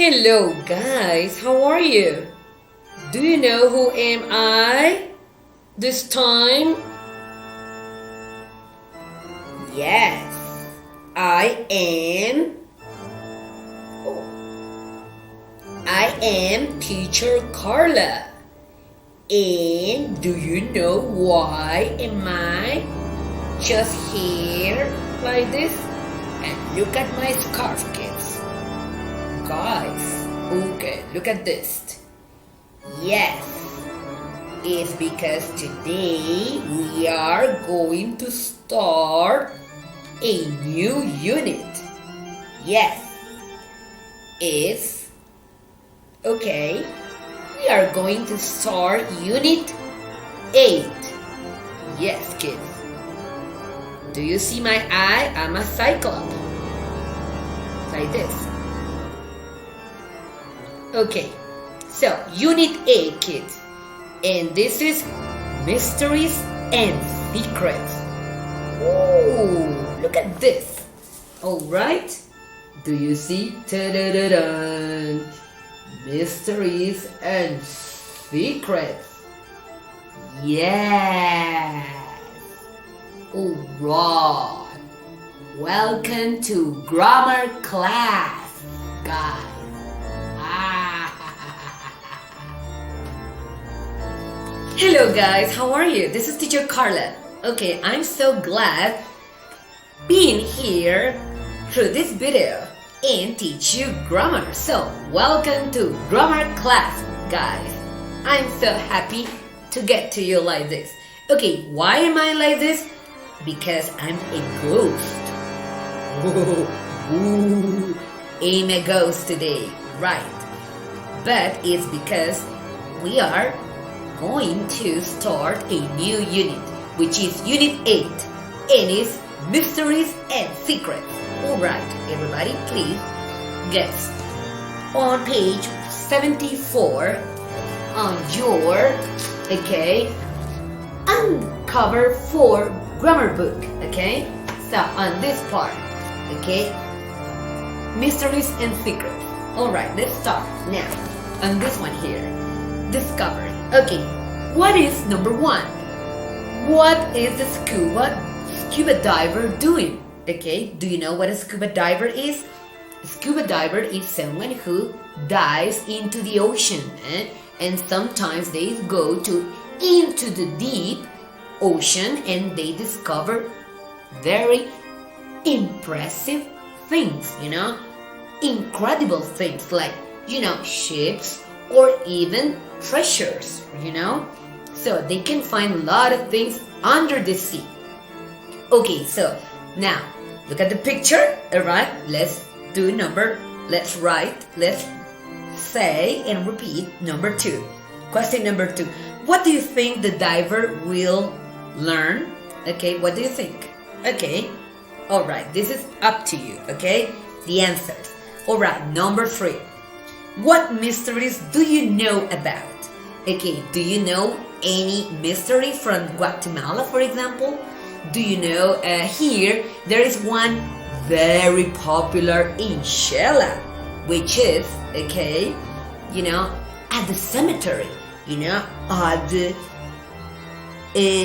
Hello guys, how are you? Do you know who am I this time? Yes, I am teacher Carla. And do you know why am I just here like this? And look at my scarf, kids. Guys, okay, look at this. Yes, it's because today we are going to start a new unit. Yes, it's okay. We are going to start unit 8. Yes, kids. Do you see my eye? I'm a cyclops. Like this. Okay, so unit 8, kids, and this is mysteries and secrets. Ooh, look at this. All right, do you see? Ta-da-da-da. Mysteries and secrets. Yes. All right. Welcome to grammar class, guys. Hello guys, how are you? This is teacher Carla. Okay, I'm so glad being here through this video and teach you grammar. So, welcome to grammar class, guys. I'm so happy to get to you like this. Okay, why am I like this? Because I'm a ghost. Ooh, I'm a ghost today, right? But it's because we are going to start a new unit, which is unit 8, and it's mysteries and secrets. Alright, everybody, please guess. On page 74 on your, uncover 4 grammar book, okay? So, on this part, okay? Mysteries and secrets. Alright, let's start now. On this one here, discovery. Okay, what is number 1? What is the scuba diver doing? Okay, do you know what a scuba diver is? A scuba diver is someone who dives into the ocean, and sometimes they go into the deep ocean and they discover very impressive things, incredible things like, ships or even treasures, so they can find a lot of things under the sea. Okay, so now look at the picture. All right, let's say and repeat number 2. Question number 2. What do you think the diver will learn? Okay, what do you think? Okay, all right, this is up to you. Okay, the answers. All right, number 3. What mysteries do you know about? Okay, do you know any mystery from Guatemala, for example? Do you know here there is one very popular in Shela, which is, at the cemetery, at the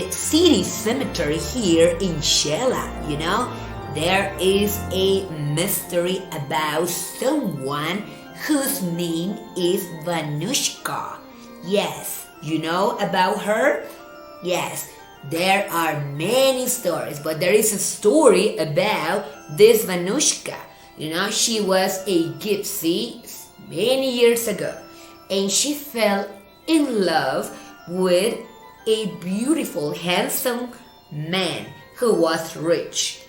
city cemetery here in Shela, there is a mystery about someone whose name is Vanushka. Yes, you know about her? Yes, there are many stories, but there is a story about this Vanushka. She was a gypsy many years ago, and she fell in love with a beautiful, handsome man who was rich.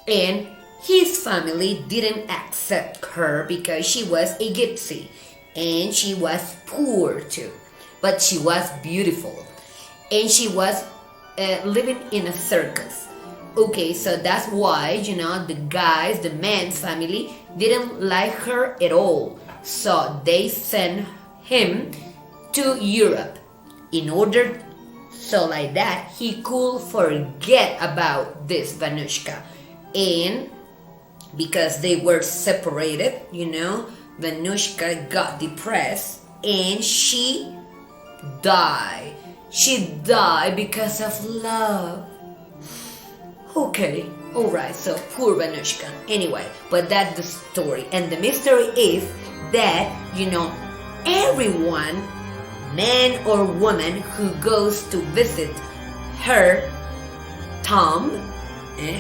And his family didn't accept her because she was a gypsy and she was poor too. But she was beautiful and she was living in a circus. Okay, so that's why, the man's family didn't like her at all. So they sent him to Europe in order so like that he could forget about this Vanushka. And because they were separated, Vanushka got depressed and she died. She died because of love. Okay, alright, so poor Vanushka. Anyway, but that's the story. And the mystery is that, everyone, man or woman who goes to visit her tomb,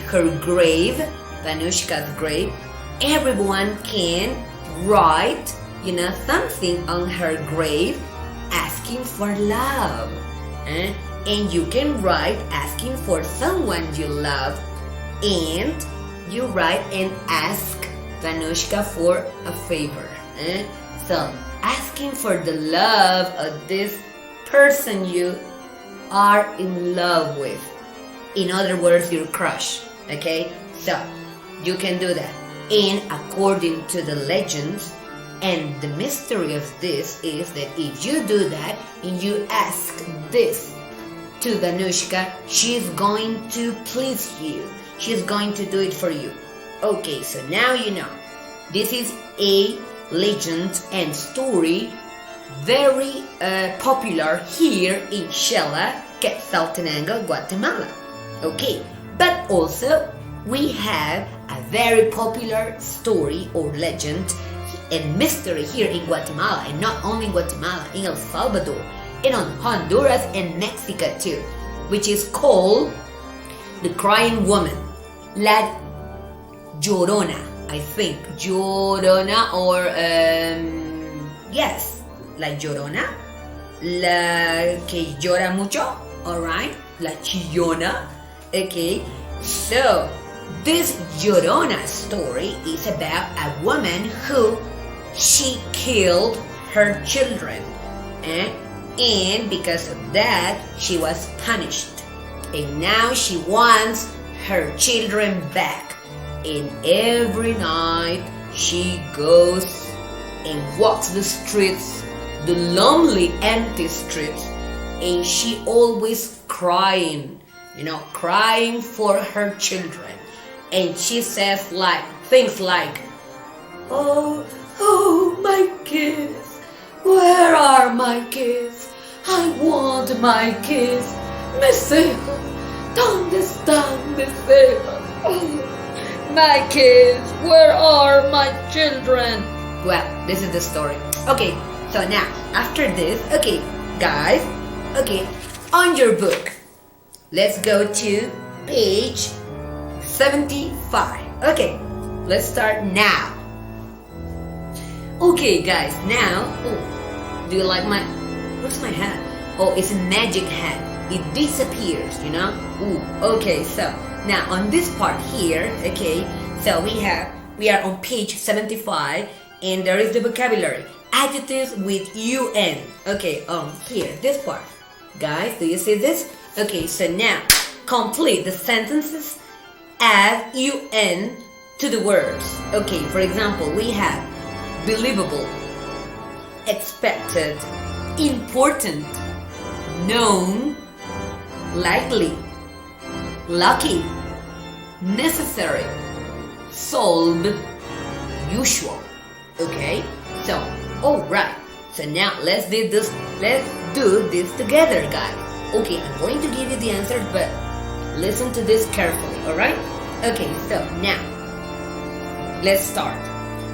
her grave, Vanushka's grave, everyone can write, something on her grave asking for love. And you can write asking for someone you love, and you write and ask Vanushka for a favor. So asking for the love of this person you are in love with. In other words, your crush. Okay, so you can do that. And according to the legends, and the mystery of this is that if you do that and you ask this to Vanushka, she's going to please you. She's going to do it for you. Okay, so now you know. This is a legend and story very popular here in Xela, Quetzaltenango, Guatemala. Okay, but also we have a very popular story or legend and mystery here in Guatemala, and not only in Guatemala, in El Salvador, and on Honduras and Mexico too, which is called the Crying Woman, La Llorona, I think, Llorona, or yes, La Llorona, la que llora mucho, alright, La Chillona. Okay, so this Llorona story is about a woman who she killed her children, and because of that she was punished, and now she wants her children back, and every night she goes and walks the streets, the lonely empty streets, and she always crying, crying for her children, and she says things like, oh, my kids, where are my kids? I want my kids. Mis hijos, ¿dónde están mis hijos? Oh, my kids, where are my children? Well, this is the story. Okay, so now, after this, okay, guys, okay, on your book, let's go to page 75. Okay, let's start now. Okay, guys, now, do you like where's my hat? Oh, it's a magic hat. It disappears, Okay, so now on this part here, okay, so we are on page 75, and there is the vocabulary. Adjectives with UN. Okay, here, this part. Guys, do you see this? Okay, so now, complete the sentences, add UN to the words. Okay, for example, we have believable, expected, important, known, likely, lucky, necessary, solved, usual. Okay, so alright, so now let's do this together, guys. Okay, I'm going to give you the answers, but listen to this carefully, alright? Okay, so now let's start.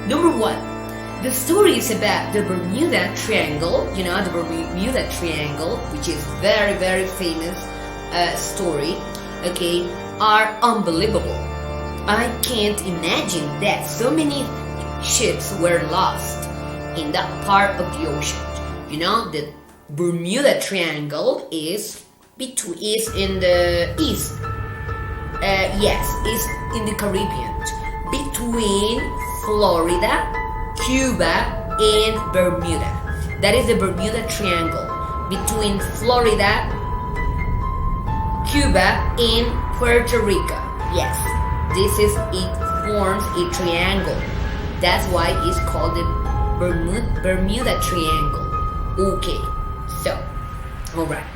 Number 1. The story is about the Bermuda Triangle, the Bermuda Triangle, which is very, very famous story, okay, are unbelievable. I can't imagine that so many ships were lost in that part of the ocean. The Bermuda Triangle is in the east. Yes, it's in the Caribbean, between Florida, Cuba, and Bermuda. That is the Bermuda Triangle between Florida, Cuba, and Puerto Rico. Yes, it forms a triangle. That's why it's called the Bermuda Triangle. Okay, so, alright.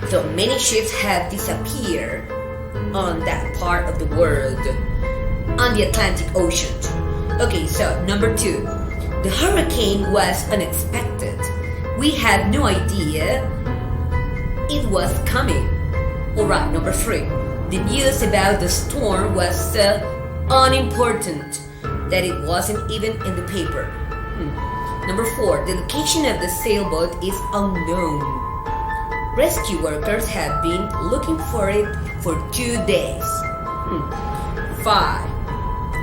So many ships have disappeared on that part of the world, on the Atlantic Ocean. Okay, so number 2. The hurricane was unexpected. We had no idea it was coming. Alright, number 3. The news about the storm was so unimportant that it wasn't even in the paper. Number 4. The location of the sailboat is unknown. Rescue workers have been looking for it for 2 days. 5.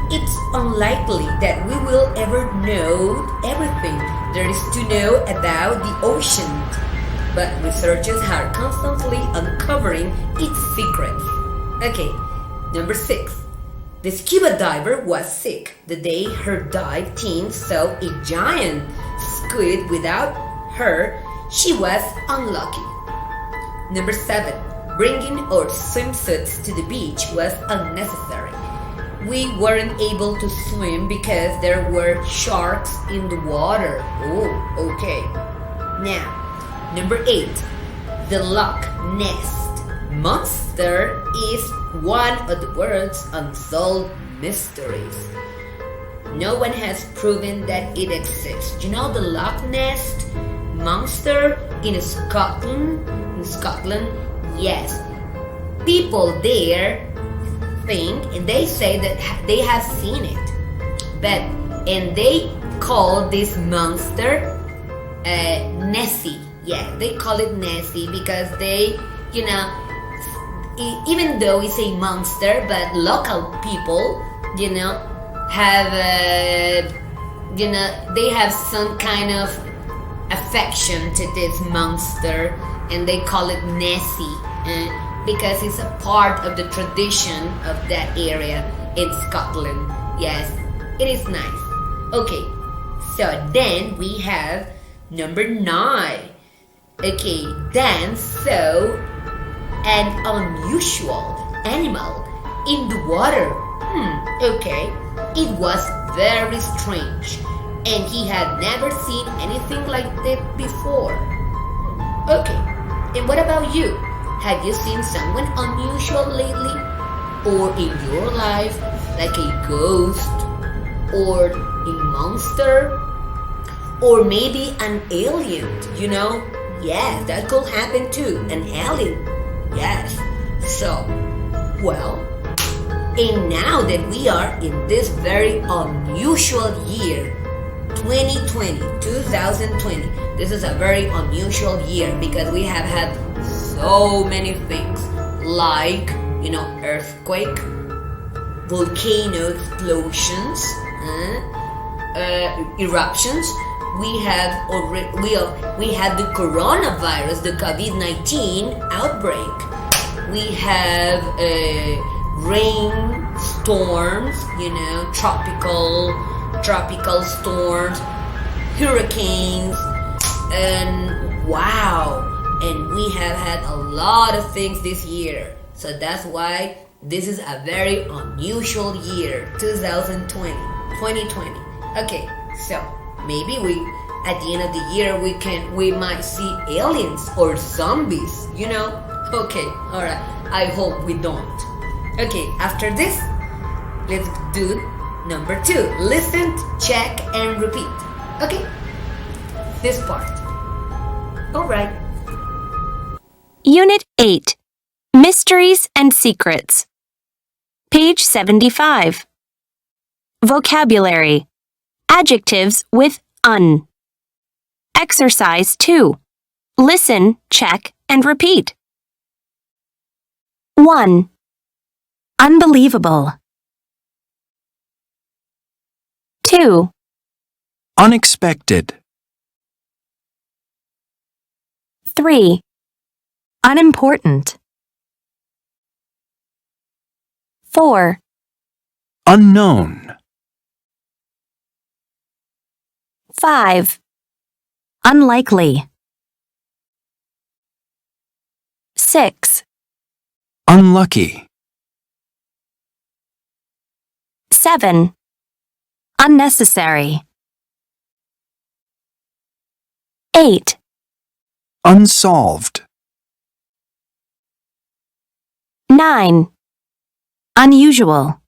It's unlikely that we will ever know everything there is to know about the ocean, but researchers are constantly uncovering its secrets. Okay, number 6. The scuba diver was sick the day her dive team saw a giant squid. Without her, she was unlucky. Number 7. Bringing our swimsuits to the beach was unnecessary. We weren't able to swim because there were sharks in the water. Oh, okay. Now, number 8. The Loch Ness Monster is one of the world's unsolved mysteries. No one has proven that it exists. You know the Loch Ness Monster in Scotland? Yes. People there think and they say that they have seen it, and they call this monster Nessie. Yeah, they call it Nessie because they, even though it's a monster, but local people, have they have some kind of affection to this monster, and they call it Nessie. Because it's a part of the tradition of that area in Scotland. Yes, it is nice. Okay, so then we have number 9. Okay, Dan saw an unusual animal in the water. Okay, it was very strange, and he had never seen anything like that before. Okay, and what about you? Have you seen someone unusual lately? Or in your life, like a ghost? Or a monster? Or maybe an alien, Yes, that could happen too, an alien. Yes. So, well, and now that we are in this very unusual year, 2020, this is a very unusual year because we have had so many things like, earthquake, volcano explosions, eruptions. We had the coronavirus, the COVID-19 outbreak. We have rain storms, tropical storms, hurricanes, and wow. And we have had a lot of things this year. So that's why this is a very unusual year, 2020. Okay, so maybe at the end of the year we might see aliens or zombies, Okay, alright. I hope we don't. Okay, after this, let's do number 2. Listen, check, and repeat. Okay? This part. Alright. Unit 8. Mysteries and Secrets. Page 75. Vocabulary. Adjectives with un. Exercise 2. Listen, check, and repeat. 1. Unbelievable. 2. Unexpected. 3. Unimportant. 4. Unknown. 5. Unlikely. 6. Unlucky. 7. Unnecessary. 8. Unsolved. 9. Unusual.